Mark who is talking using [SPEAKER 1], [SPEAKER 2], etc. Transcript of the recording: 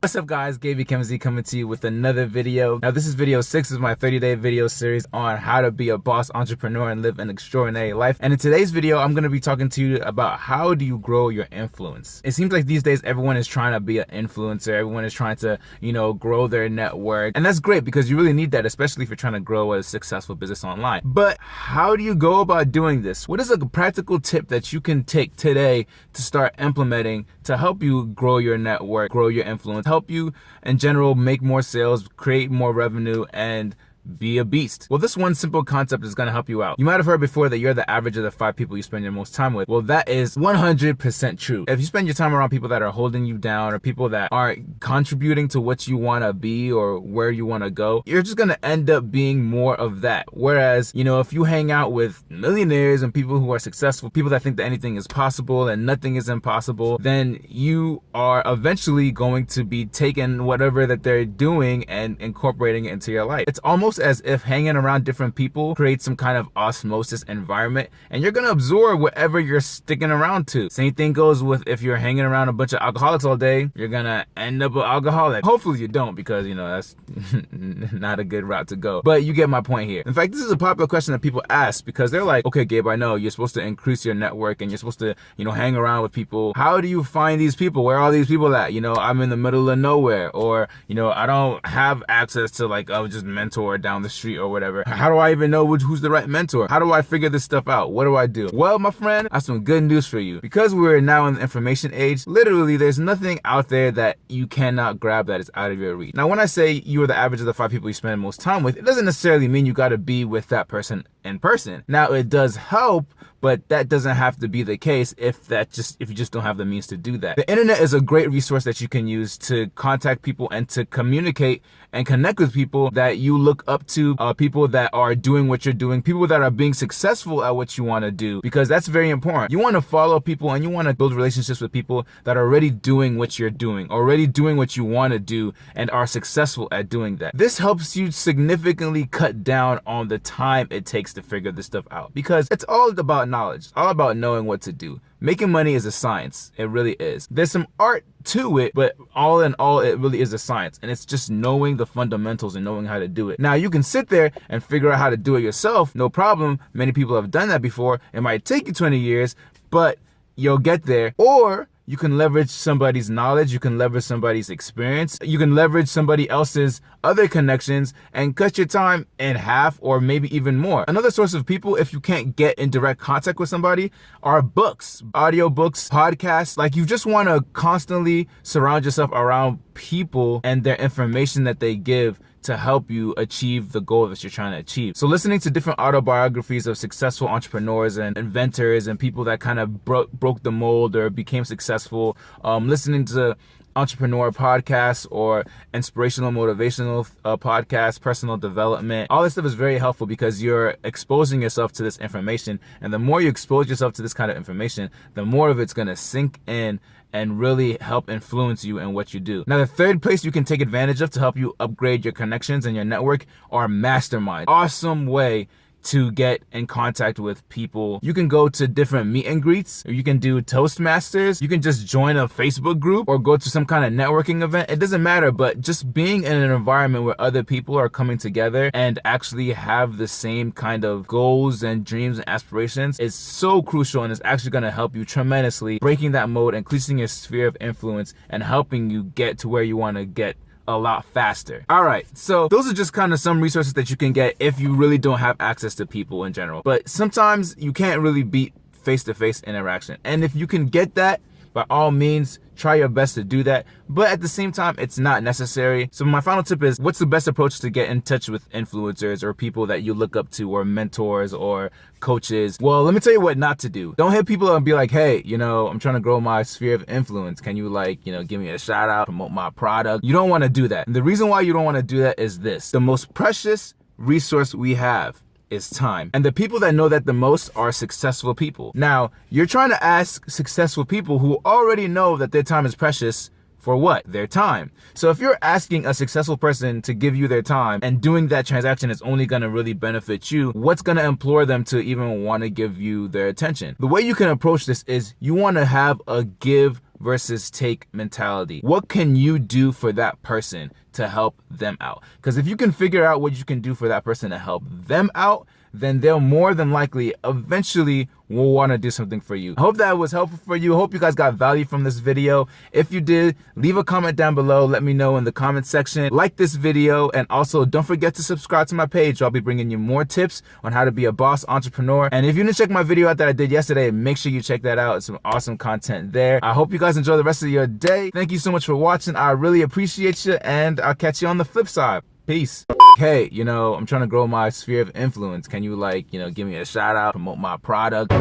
[SPEAKER 1] What's up guys, Gaby Kemsey coming to you with another video. Now this is video 6 of my 30-day video series on how to be a boss entrepreneur and live an extraordinary life. And in today's video, I'm going to be talking to you about how do you grow your influence. It seems like these days everyone is trying to be an influencer. Everyone is trying to, grow their network. And that's great because you really need that, especially if you're trying to grow a successful business online. But how do you go about doing this? What is a practical tip that you can take today to start implementing to help you grow your network, grow your influence, help you in general make more sales, create more revenue, and be a beast? Well, this one simple concept is going to help you out. You might have heard before that you're the average of the 5 people you spend your most time with. Well, that is 100% true. If you spend your time around people that are holding you down or people that aren't contributing to what you want to be or where you want to go, you're just going to end up being more of that. Whereas, if you hang out with millionaires and people who are successful, people that think that anything is possible and nothing is impossible, then you are eventually going to be taking whatever that they're doing and incorporating it into your life. It's almost as if hanging around different people creates some kind of osmosis environment, and you're gonna absorb whatever you're sticking around to. Same thing goes with if you're hanging around a bunch of alcoholics all day, you're gonna end up an alcoholic. Hopefully you don't, because that's not a good route to go. But you get my point here. In fact, this is a popular question that people ask because they're like, okay, Gabe, I know you're supposed to increase your network and you're supposed to, hang around with people. How do you find these people? Where are all these people at? I'm in the middle of nowhere, or, I don't have access to just mentor down the street or whatever. How do I even know who's the right mentor? How do I figure this stuff out? What do I do? Well, my friend, I have some good news for you. Because we're now in the information age, literally there's nothing out there that you cannot grab that is out of your reach. Now, when I say you are the average of the 5 people you spend most time with, it doesn't necessarily mean you got to be with that person in person. Now, it does help, but that doesn't have to be the case if you just don't have the means to do that. The internet is a great resource that you can use to contact people and to communicate and connect with people that you look up to, people that are doing what you're doing, people that are being successful at what you want to do, because that's very important. You want to follow people and you want to build relationships with people that are already doing what you're doing, already doing what you want to do, and are successful at doing that. This helps you significantly cut down on the time it takes to figure this stuff out, because it's all about knowledge, all about knowing what to do. Making money is a science. It really is. There's some art to it, but all in all, it really is a science. And it's just knowing the fundamentals and knowing how to do it. Now, you can sit there and figure out how to do it yourself. No problem. Many people have done that before. It might take you 20 years, but you'll get there. Or you can leverage somebody's knowledge, you can leverage somebody's experience, you can leverage somebody else's other connections and cut your time in half or maybe even more. Another source of people, if you can't get in direct contact with somebody, are books, audiobooks, podcasts. Like, you just want to constantly surround yourself around people and their information that they give to help you achieve the goal that you're trying to achieve. So listening to different autobiographies of successful entrepreneurs and inventors and people that kind of broke the mold or became successful, listening to entrepreneur podcasts or inspirational, motivational podcasts, personal development. All this stuff is very helpful because you're exposing yourself to this information. And the more you expose yourself to this kind of information, the more of it's going to sink in and really help influence you in what you do. Now, the third place you can take advantage of to help you upgrade your connections and your network are masterminds. Awesome way to get in contact with people. You can go to different meet and greets, or you can do Toastmasters. You can just join a Facebook group or go to some kind of networking event. It doesn't matter, but just being in an environment where other people are coming together and actually have the same kind of goals and dreams and aspirations is so crucial, and it's actually going to help you tremendously, breaking that mode, increasing your sphere of influence, and helping you get to where you want to get a lot faster. All right, so those are just kind of some resources that you can get if you really don't have access to people in general. But sometimes you can't really beat face-to-face interaction. And if you can get that, by all means, try your best to do that. But at the same time, it's not necessary. So my final tip is, what's the best approach to get in touch with influencers or people that you look up to, or mentors or coaches? Well, let me tell you what not to do. Don't hit people up and be like, hey, I'm trying to grow my sphere of influence. Can you give me a shout out, promote my product? You don't want to do that. And the reason why you don't want to do that is this: the most precious resource we have is time. And the people that know that the most are successful people. Now, you're trying to ask successful people who already know that their time is precious for what? Their time. So if you're asking a successful person to give you their time and doing that transaction is only going to really benefit you, what's going to implore them to even want to give you their attention? The way you can approach this is you want to have a give versus take mentality. What can you do for that person to help them out? Because if you can figure out what you can do for that person to help them out, then they'll more than likely eventually will want to do something for you. I hope that was helpful for you. I hope you guys got value from this video. If you did, leave a comment down below. Let me know in the comment section. Like this video, and also don't forget to subscribe to my page. I'll be bringing you more tips on how to be a boss entrepreneur. And if you didn't check my video out that I did yesterday, make sure you check that out. It's some awesome content there. I hope you guys enjoy the rest of your day. Thank you so much for watching. I really appreciate you, and I'll catch you on the flip side. Peace. Hey, I'm trying to grow my sphere of influence. Can you give me a shout out, promote my product?